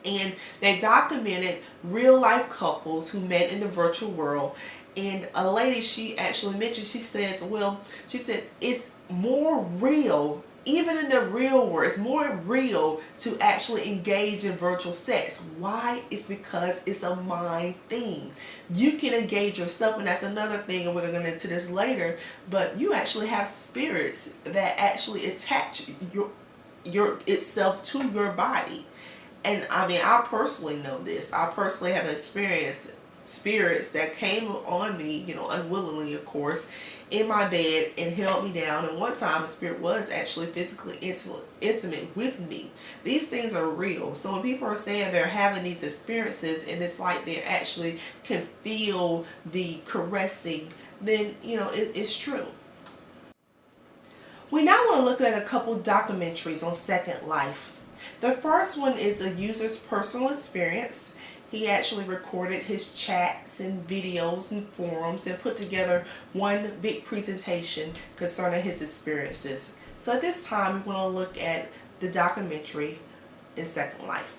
And they documented real life couples who met in the virtual world. And a lady, she actually mentioned, she says, well, she said, it's more real, even in the real world, it's more real to actually engage in virtual sex. Why? It's because it's a mind thing. You can engage yourself, and that's another thing, and we're going to get into this later, but you actually have spirits that actually attach your itself to your body. And I mean, I personally know this. I personally have experienced spirits that came on me, you know, unwillingly, of course, in my bed and held me down. And one time, a spirit was actually physically intimate with me. These things are real. So when people are saying they're having these experiences and it's like they actually can feel the caressing, then, you know, it's true. We now want to look at a couple documentaries on Second Life. The first one is a user's personal experience. He actually recorded his chats and videos and forums and put together one big presentation concerning his experiences. So at this time, we want to look at the documentary in Second Life.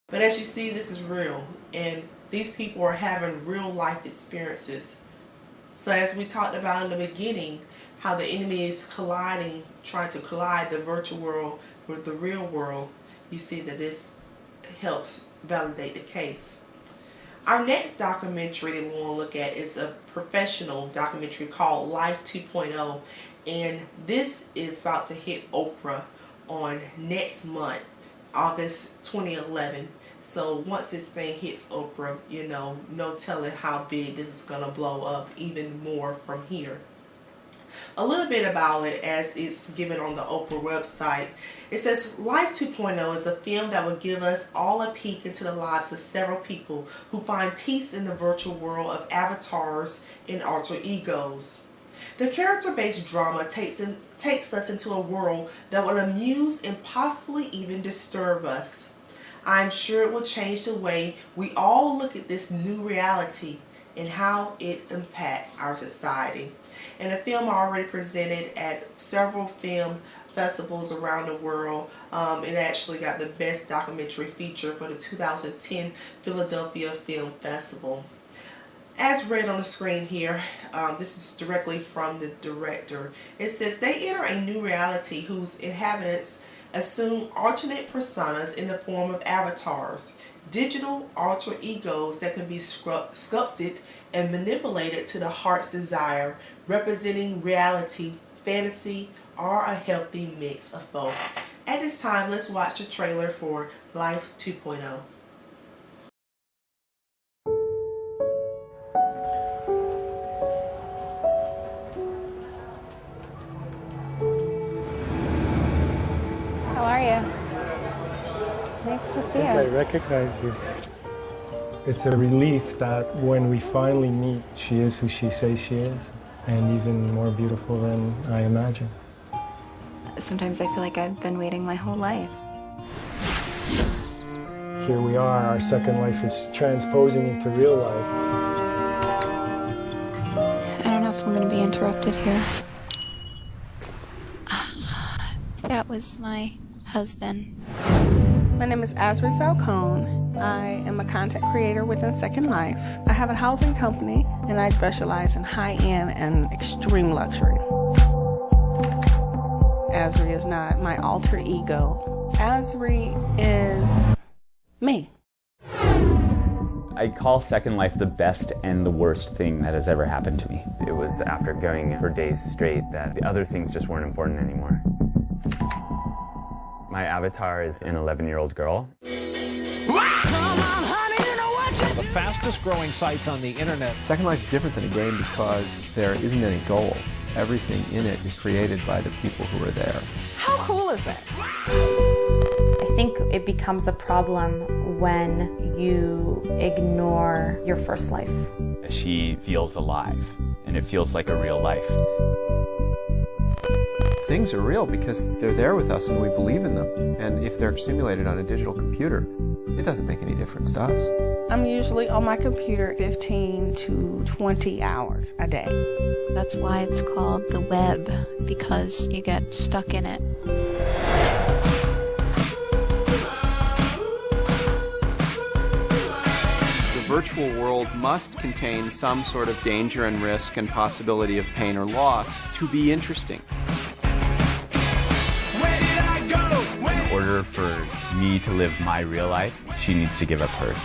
But as you see, this is real, and these people are having real life experiences. So as we talked about in the beginning, how the enemy is colliding, trying to collide the virtual world with the real world, you see that this helps validate the case. Our next documentary that we want to look at is a professional documentary called Life 2.0, and this is about to hit Oprah on next month, August 2011. So once this thing hits Oprah, you know, no telling how big this is going to blow up even more from here. A little bit about it as it's given on the Oprah website. It says Life 2.0 is a film that will give us all a peek into the lives of several people who find peace in the virtual world of avatars and alter egos. The character-based drama takes us into a world that will amuse and possibly even disturb us. I'm sure it will change the way we all look at this new reality and how it impacts our society. And the film already presented at several film festivals around the world. It actually got the best documentary feature for the 2010 Philadelphia Film Festival. As read on the screen here, this is directly from the director. It says they enter a new reality whose inhabitants assume alternate personas in the form of avatars, digital alter egos that can be sculpted and manipulated to the heart's desire, representing reality, fantasy, or a healthy mix of both. At this time, let's watch the trailer for Life 2.0. How are you? Nice to see you. I recognize you. It's a relief that when we finally meet, she is who she says she is, and even more beautiful than I imagined. Sometimes I feel like I've been waiting my whole life. Here we are, our second life is transposing into real life. I don't know if I'm going to be interrupted here. That was my husband. My name is Asri Falcone. I am a content creator within Second Life. I have a housing company and I specialize in high-end and extreme luxury. Asri is not my alter ego. Asri is me. I call Second Life the best and the worst thing that has ever happened to me. It was after going for days straight that the other things just weren't important anymore. My avatar is an 11-year-old girl. The fastest growing sites on the internet. Second Life is different than a game because there isn't any goal. Everything in it is created by the people who are there. How cool is that? I think it becomes a problem when you ignore your first life. She feels alive, and it feels like a real life. Things are real because they're there with us and we believe in them. And if they're simulated on a digital computer, it doesn't make any difference to us. I'm usually on my computer 15 to 20 hours a day. That's why it's called the web, because you get stuck in it. The virtual world must contain some sort of danger and risk and possibility of pain or loss to be interesting. In order for me to live my real life, she needs to give up hers.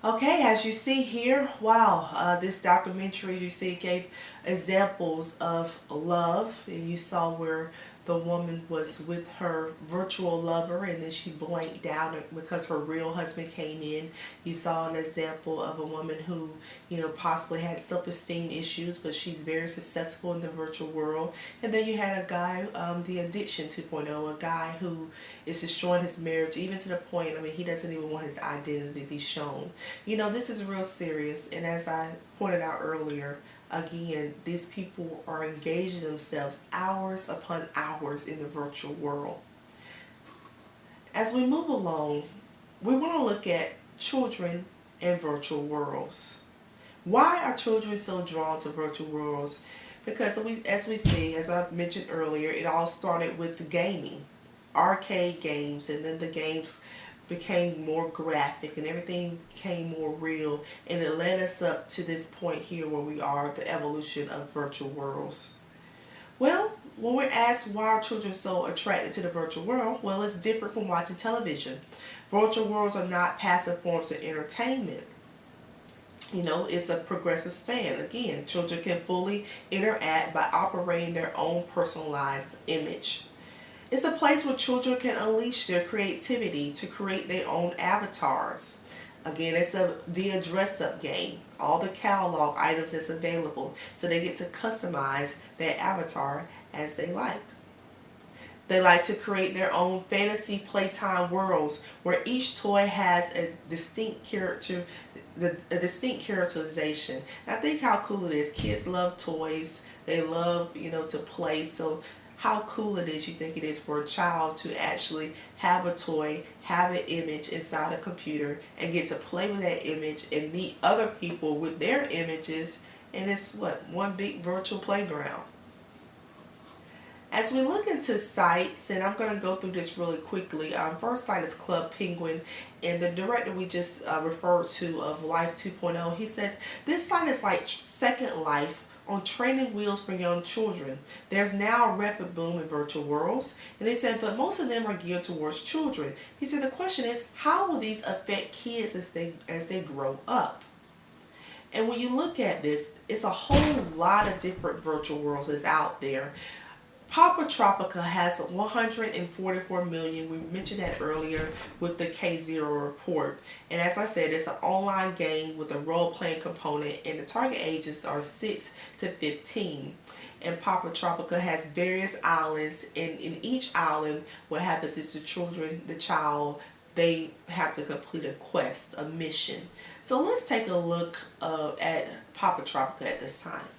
Okay, as you see here, wow, this documentary, you see, gave examples of love, and you saw where the woman was with her virtual lover and then she blanked out because her real husband came in. You saw an example of a woman who, you know, possibly had self-esteem issues, but she's very successful in the virtual world. And then you had a guy, the Addiction 2.0, a guy who is destroying his marriage, even to the point, I mean, he doesn't even want his identity to be shown. You know, this is real serious, and as I pointed out earlier, again, these people are engaging themselves hours upon hours in the virtual world. As we move along, we want to look at children and virtual worlds. Why are children so drawn to virtual worlds? Because as we see, as I mentioned earlier, it all started with the gaming, arcade games, and then the games became more graphic and everything became more real, and it led us up to this point here where we are, the evolution of virtual worlds. Well, when we're asked why are children so attracted to the virtual world, well, it's different from watching television. Virtual worlds are not passive forms of entertainment. You know, it's a progressive span. Again, children can fully interact by operating their own personalized image. It's a place where children can unleash their creativity to create their own avatars. Again, it's the dress-up game. All the catalog items that's available, so they get to customize their avatar as they like. They like to create their own fantasy playtime worlds where each toy has a distinct characterization. I think how cool it is. Kids love toys. They love, to play. So how cool it is, you think it is for a child to actually have a toy, have an image inside a computer, and get to play with that image and meet other people with their images, and it's one big virtual playground. As we look into sites, and I'm going to go through this really quickly. First site is Club Penguin, and the director we just referred to of Life 2.0, he said, this site is like Second Life on training wheels for young children. There's now a rapid boom in virtual worlds, and they said, but most of them are geared towards children. He said the question is, how will these affect kids as they grow up? And when you look at this, it's a whole lot of different virtual worlds that's out there. Papa Tropica has 144 million. We mentioned that earlier with the K0 report. And as I said, it's an online game with a role-playing component, and the target ages are 6 to 15. And Papa Tropica has various islands, and in each island, what happens is the child, they have to complete a quest, a mission. So let's take a look at Papa Tropica at this time.